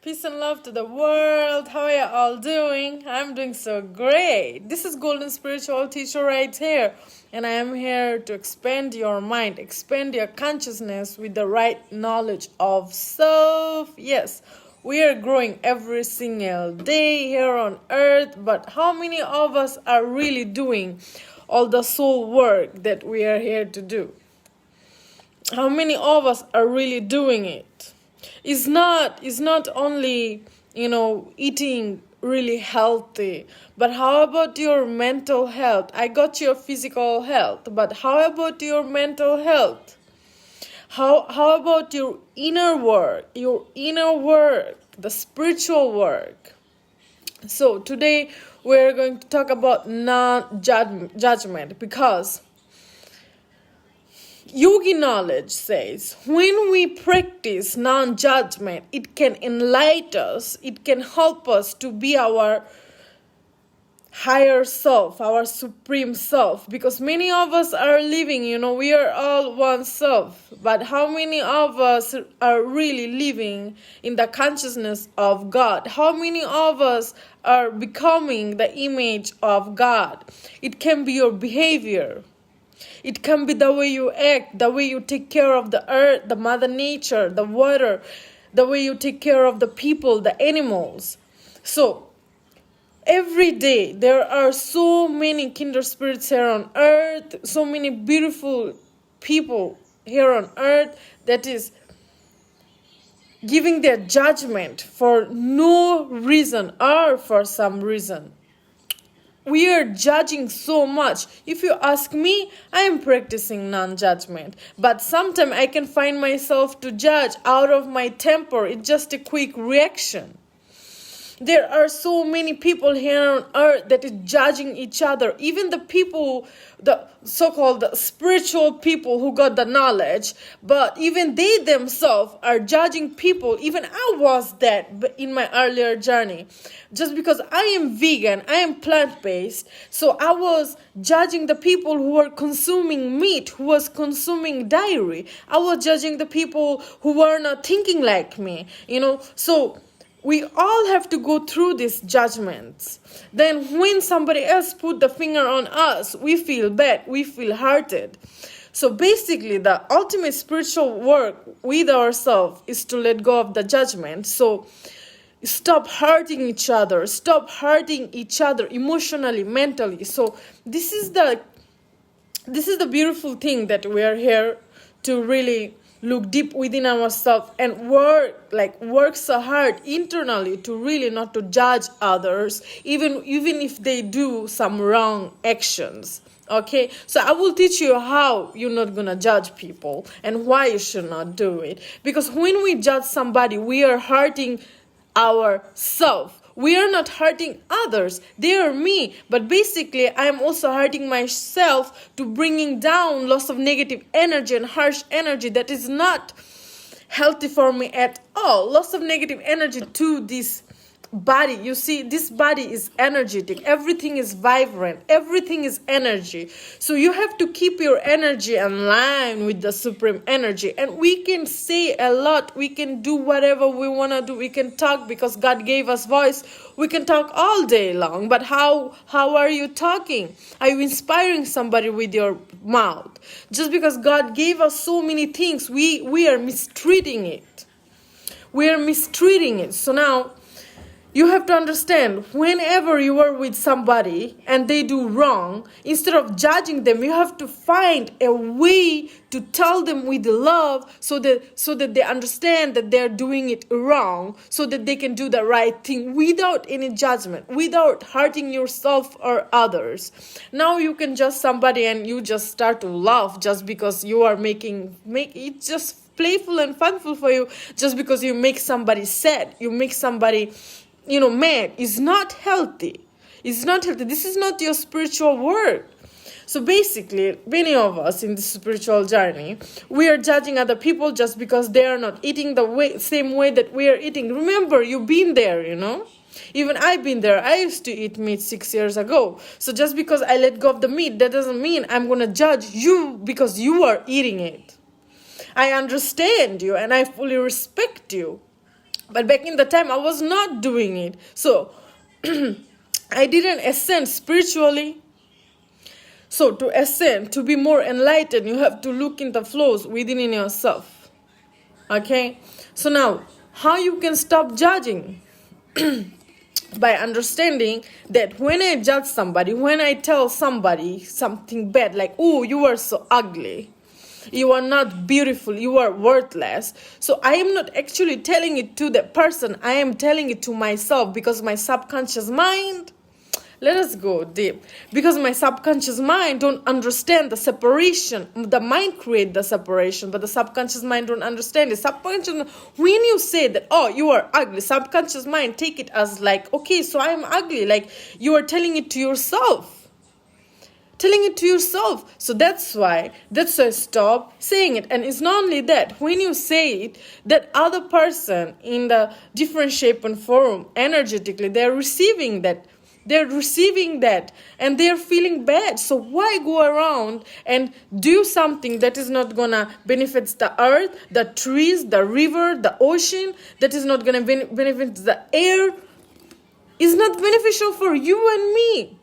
Peace and love to the world. How are you all doing? I'm doing so great. This is Golden Spiritual Teacher right here. And I am here to expand your mind, expand your consciousness with the right knowledge of self. Yes, we are growing every single day here on earth. But how many of us are really doing all the soul work that we are here to do? How many of us are really doing it? It's not only, eating really healthy, but how about your mental health? I got your physical health, but how about your mental health? How about your inner work, the spiritual work? So today we're going to talk about non-judgment, because yogi knowledge says when we practice non-judgment, it can enlighten us, it can help us to be our higher self, our supreme self, because many of us are living, we are all one self, but how many of us are really living in the consciousness of God? How many of us are becoming the image of God? It can be your behavior. It can be the way you act, the way you take care of the earth, the mother nature, the water, the way you take care of the people, the animals. So, every day there are so many kindred spirits here on earth, so many beautiful people here on earth that is giving their judgment for no reason or for some reason. We are judging so much. If you ask me, I am practicing non-judgment. But sometimes I can find myself to judge out of my temper. It's just a quick reaction. There are so many people here on earth that is judging each other. Even the people, the so-called spiritual people who got the knowledge, but even they themselves are judging people. Even I was that in my earlier journey. Just because I am vegan, I am plant-based, so I was judging the people who were consuming meat, who was consuming dairy. I was judging the people who were not thinking like me, so we all have to go through these judgments. Then when somebody else put the finger on us, we feel bad, we feel hurted. So basically, the ultimate spiritual work with ourselves is to let go of the judgment. So stop hurting each other emotionally, mentally. So this is the beautiful thing, that we are here to really look deep within ourselves and work so hard internally to really not to judge others, even if they do some wrong actions. Okay, so I will teach you how you're not gonna judge people and why you should not do it. Because when we judge somebody, we are hurting ourselves. We are not hurting others. They are me. But basically, I am also hurting myself to bringing down lots of negative energy and harsh energy that is not healthy for me at all. Lots of negative energy to this body. You see, this body is energetic. Everything is vibrant. Everything is energy. So you have to keep your energy in line with the supreme energy. And we can say a lot. We can do whatever we want to do. We can talk because God gave us voice. We can talk all day long. But how are you talking? Are you inspiring somebody with your mouth? Just because God gave us so many things, we are mistreating it. We are mistreating it. So now, you have to understand, whenever you are with somebody and they do wrong, instead of judging them, you have to find a way to tell them with love so that they understand that they're doing it wrong, so that they can do the right thing without any judgment, without hurting yourself or others. Now you can judge somebody and you just start to laugh just because you are make it just playful and funful for you, just because you make somebody sad, you make somebody mad. Is not healthy. It's not healthy. This is not your spiritual work. So basically, many of us in this spiritual journey, we are judging other people just because they are not eating the same way that we are eating. Remember, you've been there, Even I've been there. I used to eat meat 6 years ago. So just because I let go of the meat, that doesn't mean I'm going to judge you because you are eating it. I understand you and I fully respect you. But back in the time, I was not doing it. So I didn't ascend spiritually. So to ascend, to be more enlightened, you have to look in the flows within in yourself. Okay? So now, how you can stop judging? By understanding that when I judge somebody, when I tell somebody something bad, like, oh, you are so ugly, you are not beautiful, you are worthless. So I am not actually telling it to the person, I am telling it to myself, because my subconscious mind, let us go deep, because my subconscious mind don't understand the separation. The mind create the separation, but the subconscious mind don't understand it. Subconscious, when you say that, oh, you are ugly, subconscious mind take it as like, okay, so I am ugly, like you are telling it to yourself. So that's why stop saying it. And it's not only that, when you say it, that other person in the different shape and form, energetically, they're receiving that, and they're feeling bad. So why go around and do something that is not gonna benefit the earth, the trees, the river, the ocean, that is not gonna benefit the air, is not beneficial for you and me?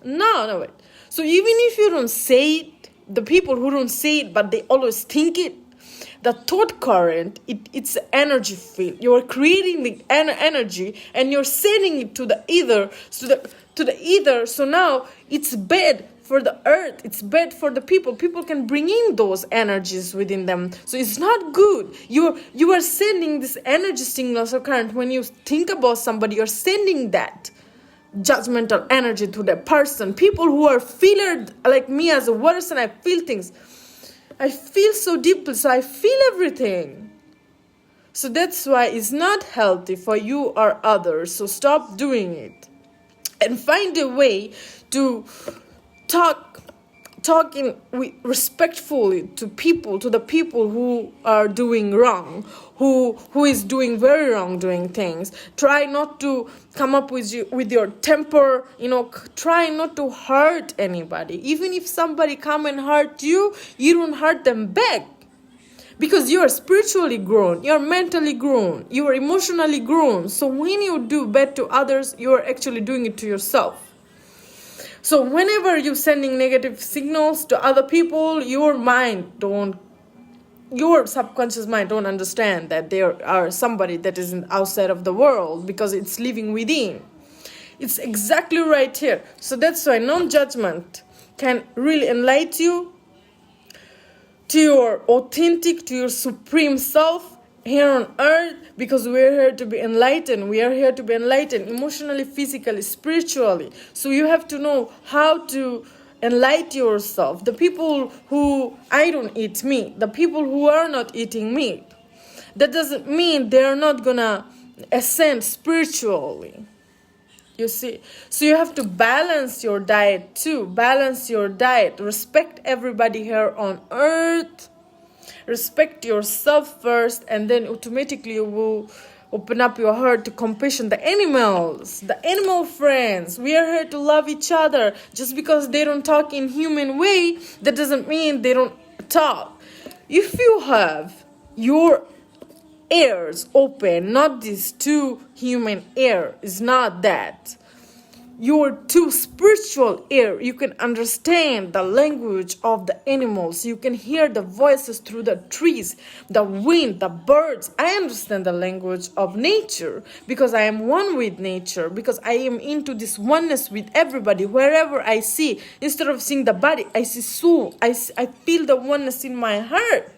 No, wait. So even if you don't say it, the people who don't say it but they always think it, the thought current, it's an energy field. You are creating the energy and you're sending it to the ether, to the ether. So now it's bad for the earth, it's bad for the people. People can bring in those energies within them. So it's not good. You are sending this energy signals or current. When you think about somebody, you're sending that judgmental energy to that person. People who are feeler, like me as a person, I feel things. I feel so deeply, so I feel everything. So that's why it's not healthy for you or others. So stop doing it. And find a way to talking respectfully to the people who are doing wrong, who is doing very wrong doing things. Try not to come up with your temper, try not to hurt anybody. Even if somebody come and hurt you, you don't hurt them back, because you are spiritually grown, you are mentally grown, you are emotionally grown. So when you do bad to others, you are actually doing it to yourself. So whenever you're sending negative signals to other people, your subconscious mind don't understand that there are somebody that is outside of the world, because it's living within. It's exactly right here. So that's why non-judgment can really enlighten you to your authentic, to your supreme self here on earth, because we're here to be enlightened. We are here to be enlightened emotionally, physically, spiritually. So you have to know how to enlighten yourself. The people who, I don't eat meat, the people who are not eating meat, that doesn't mean they're not gonna ascend spiritually. You see, so you have to balance your diet too. Balance your diet. Respect everybody here on earth. Respect yourself first, and then automatically you will open up your heart to compassion. The animals, the animal friends, we are here to love each other. Just because they don't talk in human way, that doesn't mean they don't talk. If you have your ears open, not these two human ear, is not that. Your two spiritual ear, you can understand the language of the animals. You can hear the voices through the trees, the wind, the birds. I understand the language of nature, because I am one with nature, because I am into this oneness with everybody. Wherever I see, instead of seeing the body, I see soul. I feel the oneness in my heart.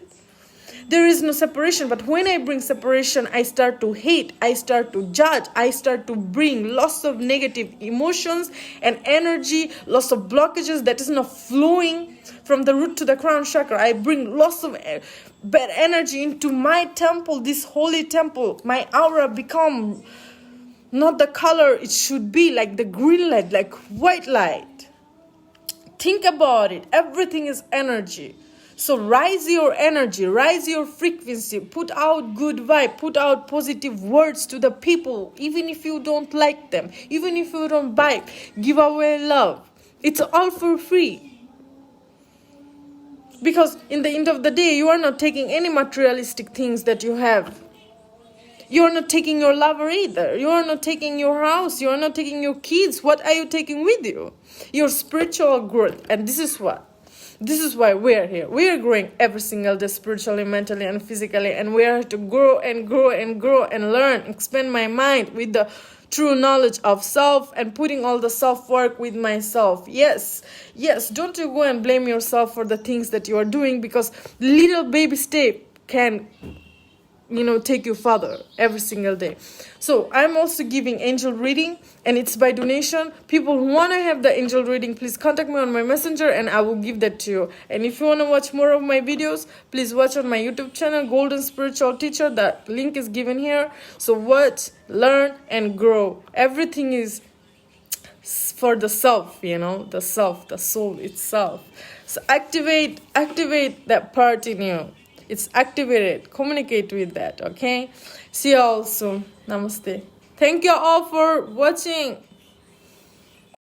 There is no separation. But when I bring separation, I start to hate, I start to judge, I start to bring lots of negative emotions and energy, lots of blockages that is not flowing from the root to the crown chakra. I bring lots of bad energy into my temple, this holy temple. My aura become not the color it should be, like the green light, like white light. Think about it. Everything is energy. So rise your energy, rise your frequency, put out good vibe, put out positive words to the people, even if you don't like them, even if you don't buy, give away love. It's all for free. Because in the end of the day, you are not taking any materialistic things that you have. You're not taking your lover either. You're not taking your house. You're not taking your kids. What are you taking with you? Your spiritual growth. And this is why we're here. We are growing every single day, spiritually, mentally, and physically. And we are to grow and grow and grow and learn, expand my mind with the true knowledge of self and putting all the self-work with myself. Yes, don't you go and blame yourself for the things that you are doing, because little baby step can take you further every single day. So I'm also giving angel reading, and it's by donation. People who want to have the angel reading, please contact me on my messenger and I will give that to you. And if you want to watch more of my videos, please watch on my YouTube channel, Golden Spiritual Teacher. That link is given here. So watch, learn, and grow. Everything is for the self, the self, the soul itself. So activate that part in you. It's activated. Communicate with that, okay? See you all soon. Namaste. Thank you all for watching.